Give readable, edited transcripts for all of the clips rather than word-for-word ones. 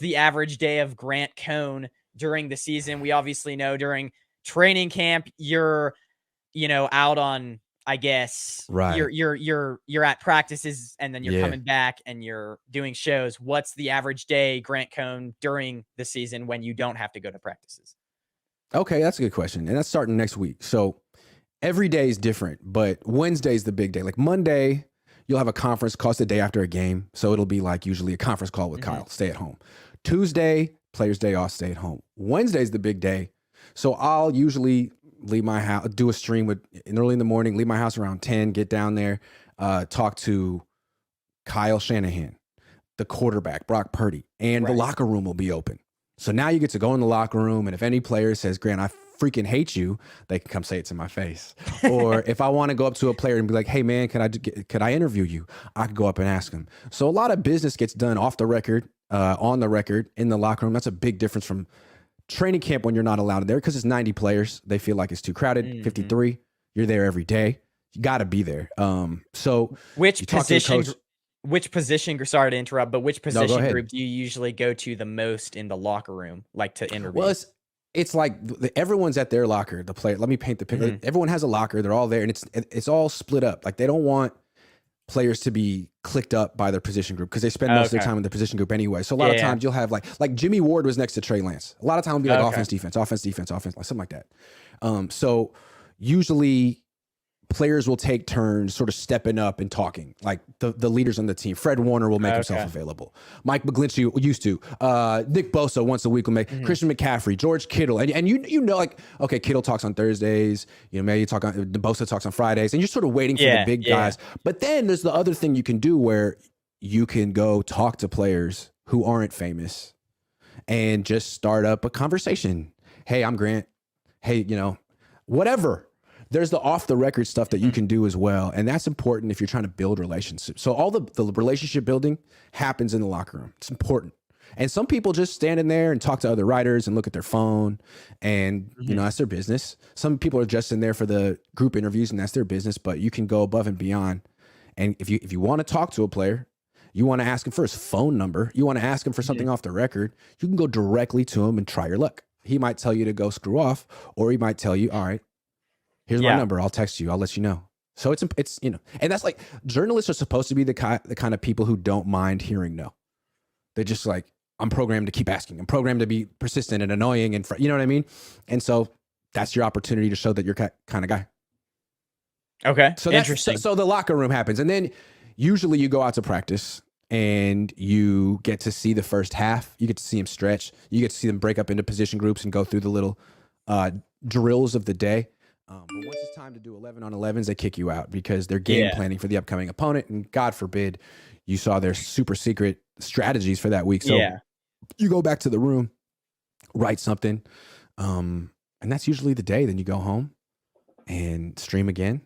the average day of Grant Cohn during the season? We obviously know during training camp, you're, out on, I guess Right. you're at practices and then you're Yeah. coming back and you're doing shows. What's the average day, Grant Cohn, during the season when you don't have to go to practices? Okay, that's a good question. And that's starting next week. So every day is different, but Wednesday's the big day. Like Monday, you'll have a conference call. It's the day after a game. So it'll be like usually a conference call with Kyle, stay at home. Tuesday, players' day off, stay at home. Wednesday's the big day. So I'll usually leave my house, do a stream early in the morning, leave my house around 10, get down there, talk to Kyle Shanahan, the quarterback, Brock Purdy, and the locker room will be open. So now you get to go in the locker room, and if any player says, Grant, I freaking hate you, they can come say it to my face. Or if I want to go up to a player and be like, hey man, could I interview you? I could go up and ask him. So a lot of business gets done off the record, on the record, in the locker room. That's a big difference from training camp when you're not allowed there because it's 90 players. They feel like it's too crowded. 53, you're there every day. You got to be there. So which position, sorry to interrupt, but which position group do you usually go to the most in the locker room, like to interview? Well, it's like everyone's at their locker. The player, let me paint the picture. Everyone has a locker. They're all there, and it's all split up. Like they don't want players to be clicked up by their position group because they spend most of their time in the position group anyway. So a lot of times you'll have like Jimmy Ward was next to Trey Lance. A lot of times it'll be like offense, defense, like something like that. So usually players will take turns sort of stepping up and talking, like the leaders on the team. Fred Warner will make himself available. Mike McGlinchey used to. Nick Bosa once a week will make. Christian McCaffrey, George Kittle. And you know, like, okay, Kittle talks on Thursdays. Maybe Bosa talks on Fridays. And you're sort of waiting for the big guys. But then there's the other thing you can do where you can go talk to players who aren't famous and just start up a conversation. Hey, I'm Grant. Hey, whatever. There's the off the record stuff that you can do as well. And that's important if you're trying to build relationships. So all the relationship building happens in the locker room. It's important. And some people just stand in there and talk to other writers and look at their phone and, that's their business. Some people are just in there for the group interviews and that's their business, but you can go above and beyond. And if you want to talk to a player, you want to ask him for his phone number, you want to ask him for something off the record, you can go directly to him and try your luck. He might tell you to go screw off, or he might tell you, all right, here's my number. I'll text you. I'll let you know. So it's and that's like, journalists are supposed to be the kind of people who don't mind hearing no. They're just like, I'm programmed to keep asking. I'm programmed to be persistent and annoying and you know what I mean? And so that's your opportunity to show that you're kind of guy. Okay. So interesting. So the locker room happens. And then usually you go out to practice and you get to see the first half. You get to see them stretch. You get to see them break up into position groups and go through the little drills of the day. But once it's time to do 11 on 11s, they kick you out because they're game planning for the upcoming opponent. And God forbid you saw their super secret strategies for that week. So you go back to the room, write something. And that's usually the day. Then you go home and stream again.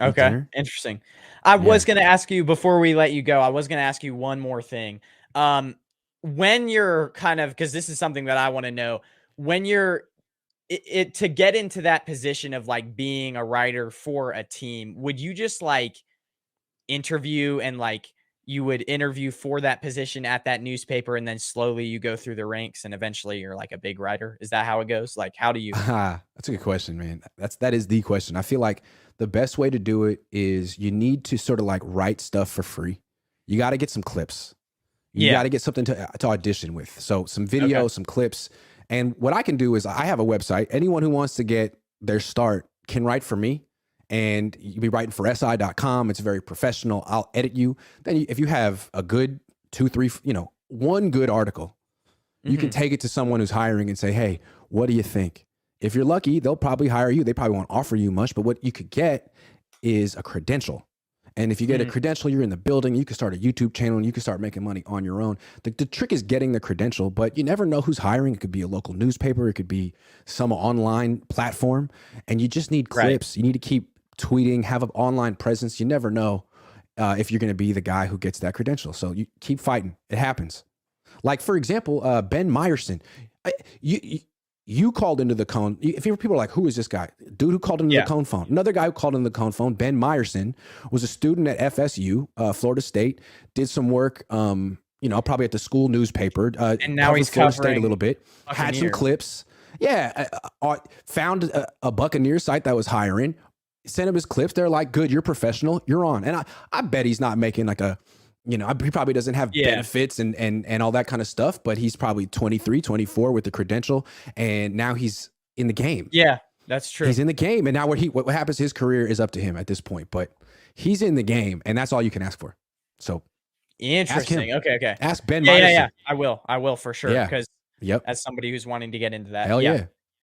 Okay. Interesting. I was going to ask you before we let you go, I was going to ask you one more thing. When you're because this is something that I want to know, when you're to get into that position of like being a writer for a team, would you just like interview and like you would interview for that position at that newspaper and then slowly you go through the ranks and eventually you're like a big writer? Is that how it goes? Like, how do you? That's a good question, man. That is the question. I feel like the best way to do it is you need to sort of like write stuff for free. You got to get some clips. You got to get something to audition with. So some video, some clips. And what I can do is I have a website. Anyone who wants to get their start can write for me. And you'll be writing for SI.com. It's very professional. I'll edit you. Then if you have a good 2, 3, one good article, you can take it to someone who's hiring and say, hey, what do you think? If you're lucky, they'll probably hire you. They probably won't offer you much, but what you could get is a credential. And if you get a credential, you're in the building, you can start a YouTube channel and you can start making money on your own. The trick is getting the credential, but you never know who's hiring. It could be a local newspaper. It could be some online platform. And you just need clips. You need to keep tweeting, have an online presence. You never know if you're going to be the guy who gets that credential. So you keep fighting. It happens. Like, for example, Ben Meyerson. You called into the Cone. If people are like, who is this guy? Dude who called into the Cone phone. Another guy who called into the Cone phone, Ben Meyerson, was a student at FSU, Florida State, did some work probably at the school newspaper. And now he's Florida State a covering little bit. Had some Buccaneers. clips. Yeah, found a Buccaneer site that was hiring. Sent him his clips. They're like, "Good, you're professional. You're on." And I bet he's not making like a, he probably doesn't have benefits and all that kind of stuff. But he's probably 23, 24 with the credential, and now he's in the game. Yeah, that's true. He's in the game, and now what happens? His career is up to him at this point. But he's in the game, and that's all you can ask for. So interesting. Okay. Ask Ben. Yeah. I will for sure. Yeah. Because Yep. as somebody who's wanting to get into that. Hell yeah.